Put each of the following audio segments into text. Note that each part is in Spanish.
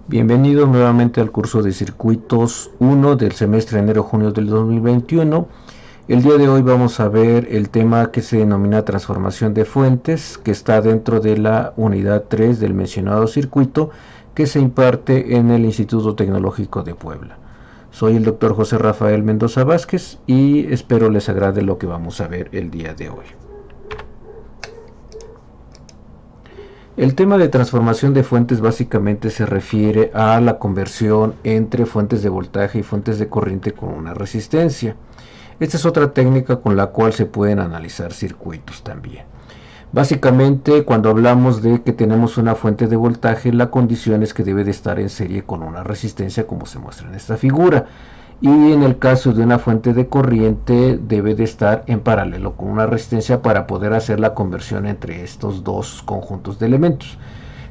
Bienvenidos nuevamente al curso de circuitos 1 del semestre enero-junio del 2021. El día de hoy vamos a ver el tema que se denomina transformación de fuentes, que está dentro de la unidad 3 del mencionado circuito que se imparte en el Instituto Tecnológico de Puebla. Soy el doctor José Rafael Mendoza Vázquez y espero les agrade lo que vamos a ver el día de hoy. El tema de transformación de fuentes básicamente se refiere a la conversión entre fuentes de voltaje y fuentes de corriente con una resistencia. Esta es otra técnica con la cual se pueden analizar circuitos también. Básicamente, cuando hablamos de que tenemos una fuente de voltaje, la condición es que debe de estar en serie con una resistencia, como se muestra en esta figura. Y en el caso de una fuente de corriente, debe de estar en paralelo con una resistencia para poder hacer la conversión entre estos dos conjuntos de elementos.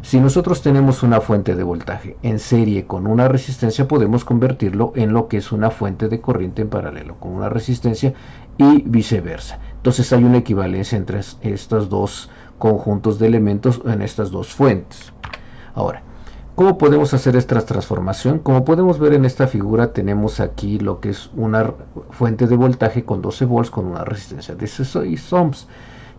Si nosotros tenemos una fuente de voltaje en serie con una resistencia, podemos convertirlo en lo que es una fuente de corriente en paralelo con una resistencia y viceversa. Entonces hay una equivalencia entre estos dos conjuntos de elementos en estas dos fuentes. Ahora, ¿cómo podemos hacer esta transformación? Como podemos ver en esta figura, tenemos aquí lo que es una fuente de voltaje con 12 volts con una resistencia de 6 ohms.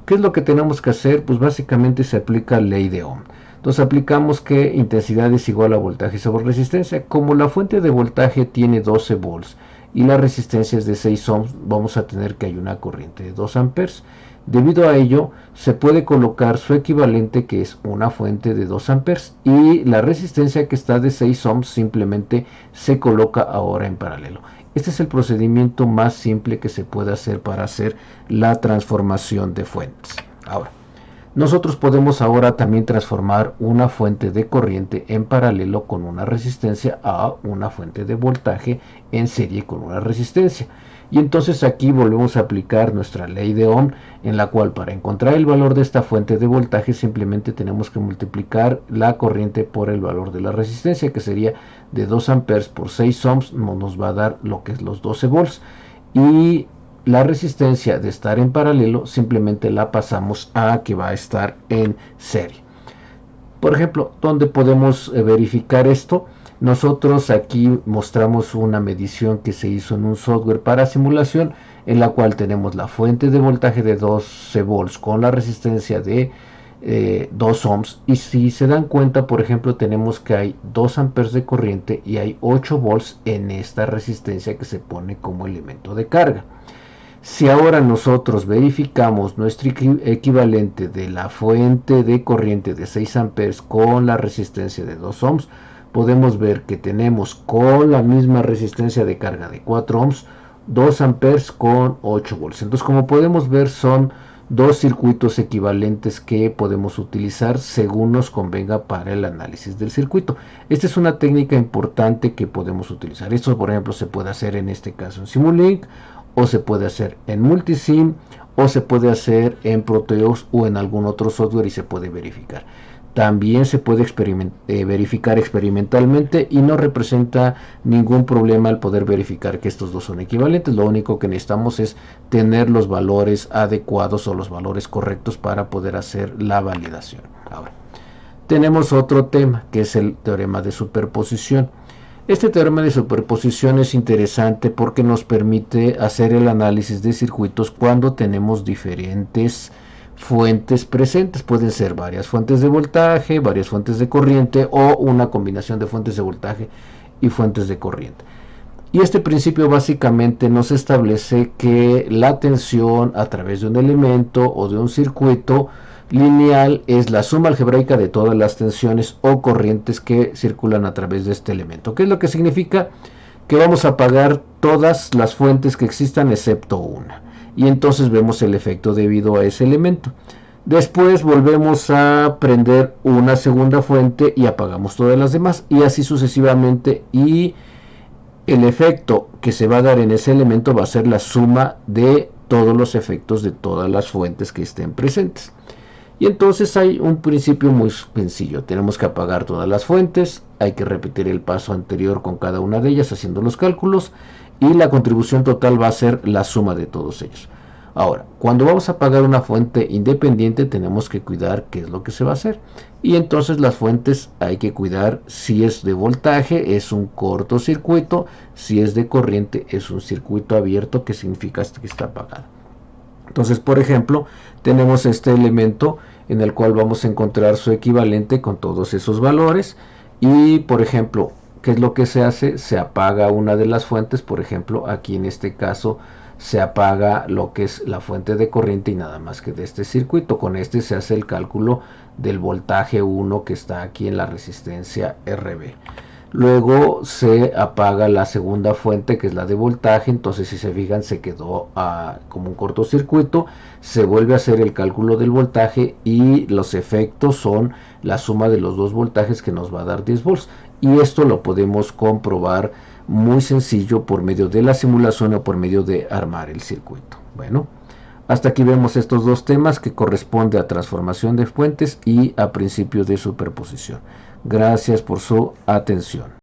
¿Qué es lo que tenemos que hacer? Pues básicamente se aplica la ley de Ohm. Entonces aplicamos que intensidad es igual a voltaje sobre resistencia. Como la fuente de voltaje tiene 12 volts y la resistencia es de 6 ohms, vamos a tener que hay una corriente de 2 amperes. Debido a ello, se puede colocar su equivalente, que es una fuente de 2 amperes, y la resistencia que está de 6 ohms simplemente se coloca ahora en paralelo. Este es el procedimiento más simple que se puede hacer para hacer la transformación de fuentes. Ahora, nosotros podemos ahora también transformar una fuente de corriente en paralelo con una resistencia a una fuente de voltaje en serie con una resistencia. Y entonces aquí volvemos a aplicar nuestra ley de Ohm, en la cual para encontrar el valor de esta fuente de voltaje simplemente tenemos que multiplicar la corriente por el valor de la resistencia, que sería de 2 amperes por 6 ohms, nos va a dar lo que es los 12 volts. Y la resistencia de estar en paralelo simplemente la pasamos a que va a estar en serie. Por ejemplo, ¿dónde podemos verificar esto? Nosotros aquí mostramos una medición que se hizo en un software para simulación, en la cual tenemos la fuente de voltaje de 12 volts con la resistencia de 2 ohms, y si se dan cuenta, por ejemplo, tenemos que hay 2 amperes de corriente y hay 8 volts en esta resistencia que se pone como elemento de carga. Si ahora nosotros verificamos nuestro equivalente de la fuente de corriente de 6 amperes con la resistencia de 2 ohms, podemos ver que tenemos con la misma resistencia de carga de 4 ohms, 2 amperes con 8 volts. Entonces, como podemos ver, son dos circuitos equivalentes que podemos utilizar según nos convenga para el análisis del circuito. Esta es una técnica importante que podemos utilizar. Esto, por ejemplo, se puede hacer en este caso en Simulink, o se puede hacer en Multisim, o se puede hacer en Proteus o en algún otro software y se puede verificar. También se puede verificar experimentalmente y no representa ningún problema el poder verificar que estos dos son equivalentes. Lo único que necesitamos es tener los valores adecuados o los valores correctos para poder hacer la validación. Ahora, tenemos otro tema que es el teorema de superposición. Este teorema de superposición es interesante porque nos permite hacer el análisis de circuitos cuando tenemos diferentes fuentes presentes. Pueden ser varias fuentes de voltaje, varias fuentes de corriente o una combinación de fuentes de voltaje y fuentes de corriente. Y este principio básicamente nos establece que la tensión a través de un elemento o de un circuito lineal es la suma algebraica de todas las tensiones o corrientes que circulan a través de este elemento. ¿Qué es lo que significa? Que vamos a apagar todas las fuentes que existan excepto una. Y entonces vemos el efecto debido a ese elemento. Después volvemos a prender una segunda fuente y apagamos todas las demás. Y así sucesivamente. Y el efecto que se va a dar en ese elemento va a ser la suma de todos los efectos de todas las fuentes que estén presentes. Y entonces hay un principio muy sencillo. Tenemos que apagar todas las fuentes, hay que repetir el paso anterior con cada una de ellas haciendo los cálculos y la contribución total va a ser la suma de todos ellos. Ahora, cuando vamos a apagar una fuente independiente tenemos que cuidar qué es lo que se va a hacer. Y entonces las fuentes hay que cuidar si es de voltaje, es un cortocircuito, si es de corriente, es un circuito abierto, que significa que está apagado. Entonces, por ejemplo, tenemos este elemento en el cual vamos a encontrar su equivalente con todos esos valores y, por ejemplo, ¿qué es lo que se hace? Se apaga una de las fuentes, por ejemplo, aquí en este caso se apaga lo que es la fuente de corriente y nada más que de este circuito. Con este se hace el cálculo del voltaje 1 que está aquí en la resistencia RB. Luego se apaga la segunda fuente, que es la de voltaje. Entonces, si se fijan, se quedó como un cortocircuito. Se vuelve a hacer el cálculo del voltaje y los efectos son la suma de los dos voltajes, que nos va a dar 10 volts. Y esto lo podemos comprobar muy sencillo por medio de la simulación o por medio de armar el circuito. Bueno, hasta aquí vemos estos dos temas que corresponde a transformación de fuentes y a principio de superposición. Gracias por su atención.